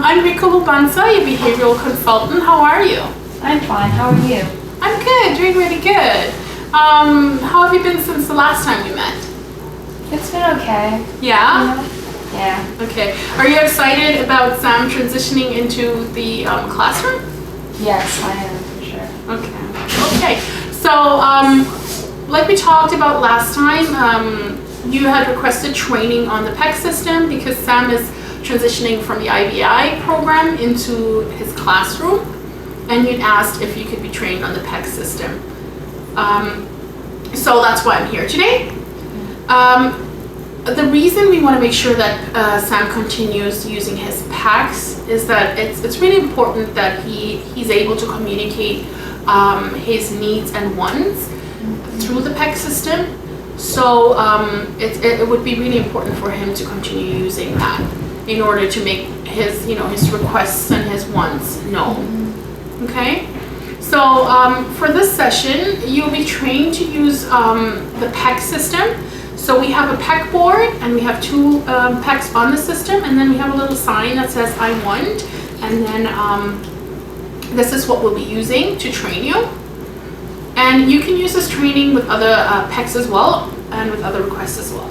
I'm Rika Lubanza, your behavioral consultant. How are you? I'm fine. How are you? I'm good, doing really good. How have you been since the last time we met? It's been okay. Yeah? Yeah. Okay. Are you excited about Sam transitioning into the classroom? Yes, I am for sure. Okay. Okay. So, like we talked about last time, you had requested training on the PEC system because Sam is transitioning from the IBI program into his classroom, and you'd asked if you could be trained on the PEC system. So that's why I'm here today. The reason we want to make sure that Sam continues using his PECs is that it's really important that he's able to communicate his needs and wants through the PEC system. So it would be really important for him to continue using that in order to make his requests and his wants known. Okay. So for this session, you'll be trained to use the PEC system. So we have a PEC board, and we have two PECs on the system, and then we have a little sign that says "I want," and then this is what we'll be using to train you. And you can use this training with other PECs as well, and with other requests as well.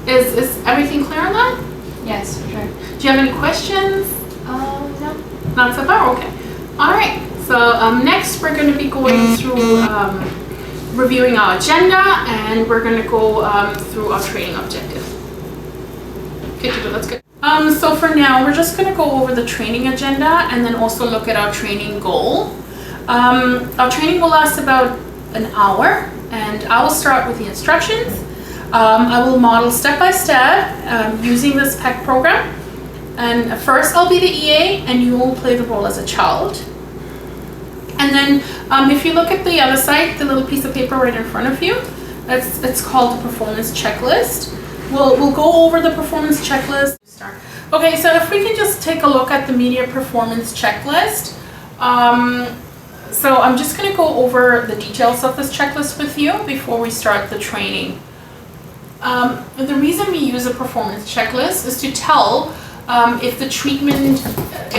Is everything clear on that? Yes, for sure. Do you have any questions? No. Not so far? Okay. All right. So next we're going to be going through reviewing our agenda, and we're going to go through our training objective. Okay, that's good. So for now, we're just going to go over the training agenda and then also look at our training goal. Our training will last about an hour, and I will start with the instructions. I will model step by step using this PEC program. And first I'll be the EA, and you will play the role as a child. And then if you look at the other side, the little piece of paper right in front of you, it's called the performance checklist. We'll go over the performance checklist. Okay, so if we can just take a look at the media performance checklist. So I'm just going to go over the details of this checklist with you before we start the training. The reason we use a performance checklist is to tell if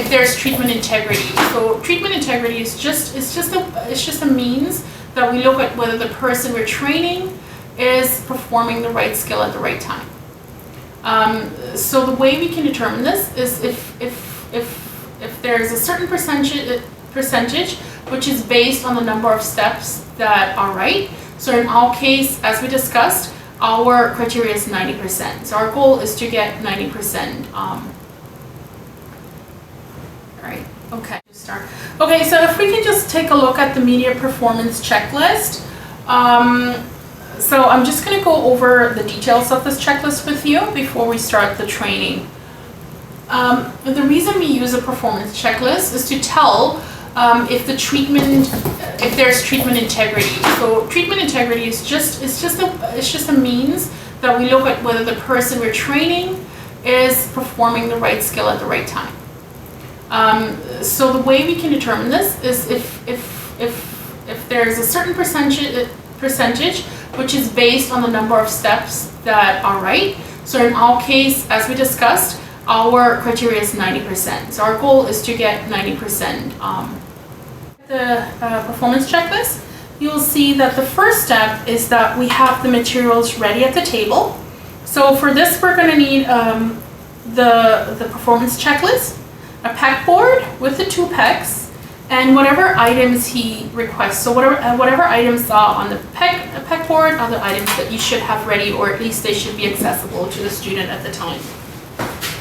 there's treatment integrity. So treatment integrity is just a means that we look at whether the person we're training is performing the right skill at the right time. So the way we can determine this is if there's a certain percentage which is based on the number of steps that are right. So in our case, as we discussed, our criteria is 90%. So our goal is to get 90%. Right. Okay. Start. Okay. So if we can just take a look at the media performance checklist. So I'm just going to go over the details of this checklist with you before we start the training. The reason we use a performance checklist is to tell if there's treatment integrity. So treatment integrity is just a means that we look at whether the person we're training is performing the right skill at the right time. So the way we can determine this is if there's a certain percentage which is based on the number of steps that are right. So in our case, as we discussed, our criteria is 90%. So our goal is to get 90%. The performance checklist, you will see that the first step is that we have the materials ready at the table. So for this, we're going to need the performance checklist, a PEC board with the two PECs, and whatever items he requests. So whatever items are on the PEC board are the items that you should have ready, or at least they should be accessible to the student at the time.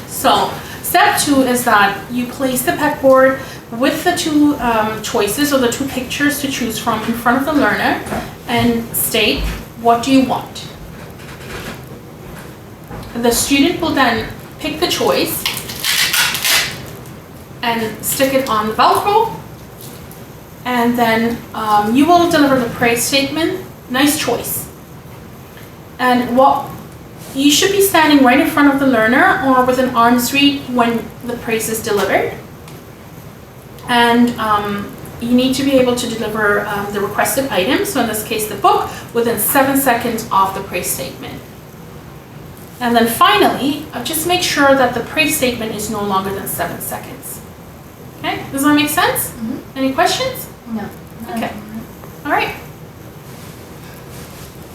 So step 2 is that you place the PEC board with the two choices, or the two pictures to choose from, in front of the learner, and state, what do you want? The student will then pick the choice and stick it on the Velcro, and then you will deliver the praise statement, nice choice. And you should be standing right in front of the learner or within arm's reach when the praise is delivered. And you need to be able to deliver the requested item, so in this case the book, within 7 seconds of the praise statement. And then finally, just make sure that the praise statement is no longer than 7 seconds. Okay, does that make sense? Any questions? No. Okay. All right.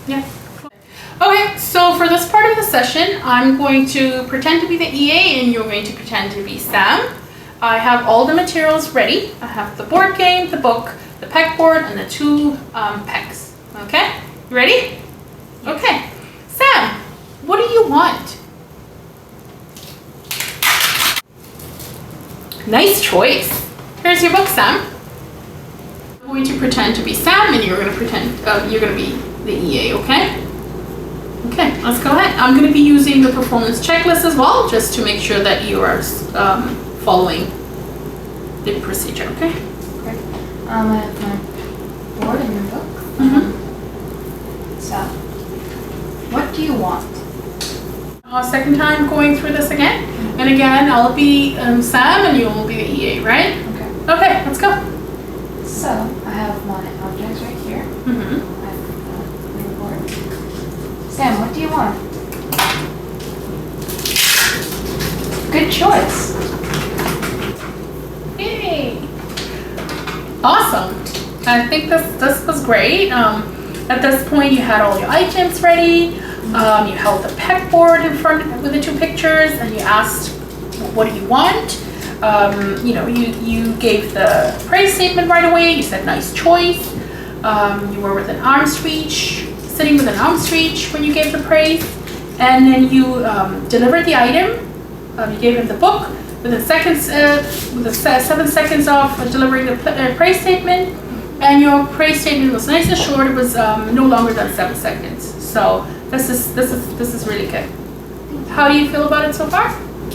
Yeah. Okay, so for this part of the session, I'm going to pretend to be the EA and you're going to pretend to be Sam. I have all the materials ready. I have the board game, the book, the pegboard, and the 2 pegs. Okay, you ready? Okay. Sam, what do you want? Nice choice. Here's your book, Sam. I'm going to pretend to be Sam and you're going to pretend you're going to be the EA, okay? Okay, let's go ahead. I'm going to be using the performance checklist as well, just to make sure that you are following the procedure, okay? Okay. I have my board and your book. So, what do you want? Second time going through this again. And again, I'll be Sam and you will be the EA, right? Okay. Okay, let's go. So, I have my objects right here. I have the board. Sam, what do you want? Good choice. Yay! Awesome. I think this was great. At this point, you had all your items ready. You held the pegboard in front with the 2 pictures, and you asked, "What do you want?" You gave the praise statement right away. You said, "Nice choice." You were within arm's reach, sitting within arm's reach when you gave the praise, and then you delivered the item. You gave him the book within seconds, within 7 seconds of delivering the praise statement, and your praise statement was nice and short. It was no longer than 7 seconds. So this is really good. How do you feel about it so far?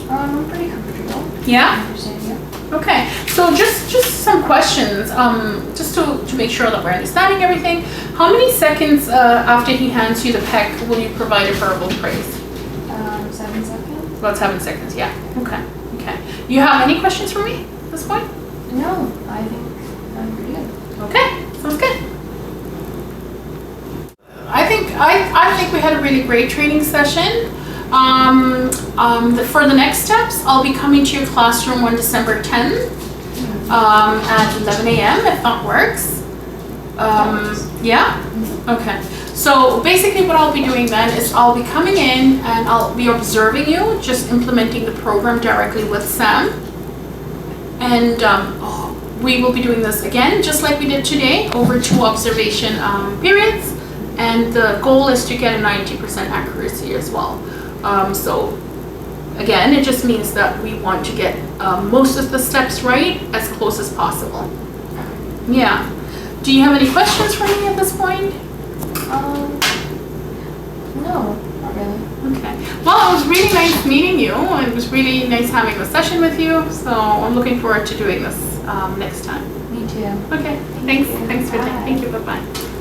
I'm pretty comfortable. Yeah. Understanding it. Okay. So just some questions, just to make sure that we're understanding everything. How many seconds after he hands you the peg will you provide a verbal praise? 7 seconds. About 7 seconds. Yeah. Okay. Okay. You have any questions for me at this point? No, I think I'm pretty good. Okay. Sounds good. I think we had a really great training session. For the next steps, I'll be coming to your classroom on December 10th at 11 a.m. if that works. Yeah? Okay. So basically what I'll be doing then is I'll be coming in and I'll be observing you, just implementing the program directly with Sam. And we will be doing this again, just like we did today, over 2 observation periods. And the goal is to get a 90% accuracy as well. So again, it just means that we want to get most of the steps right as close as possible. Yeah. Do you have any questions for me at this point? No, not really. Okay. Well, it was really nice meeting you. It was really nice having a session with you. So I'm looking forward to doing this next time. Me too. Okay. Thanks. you. Thanks for that. Bye. Thank you. Bye-bye.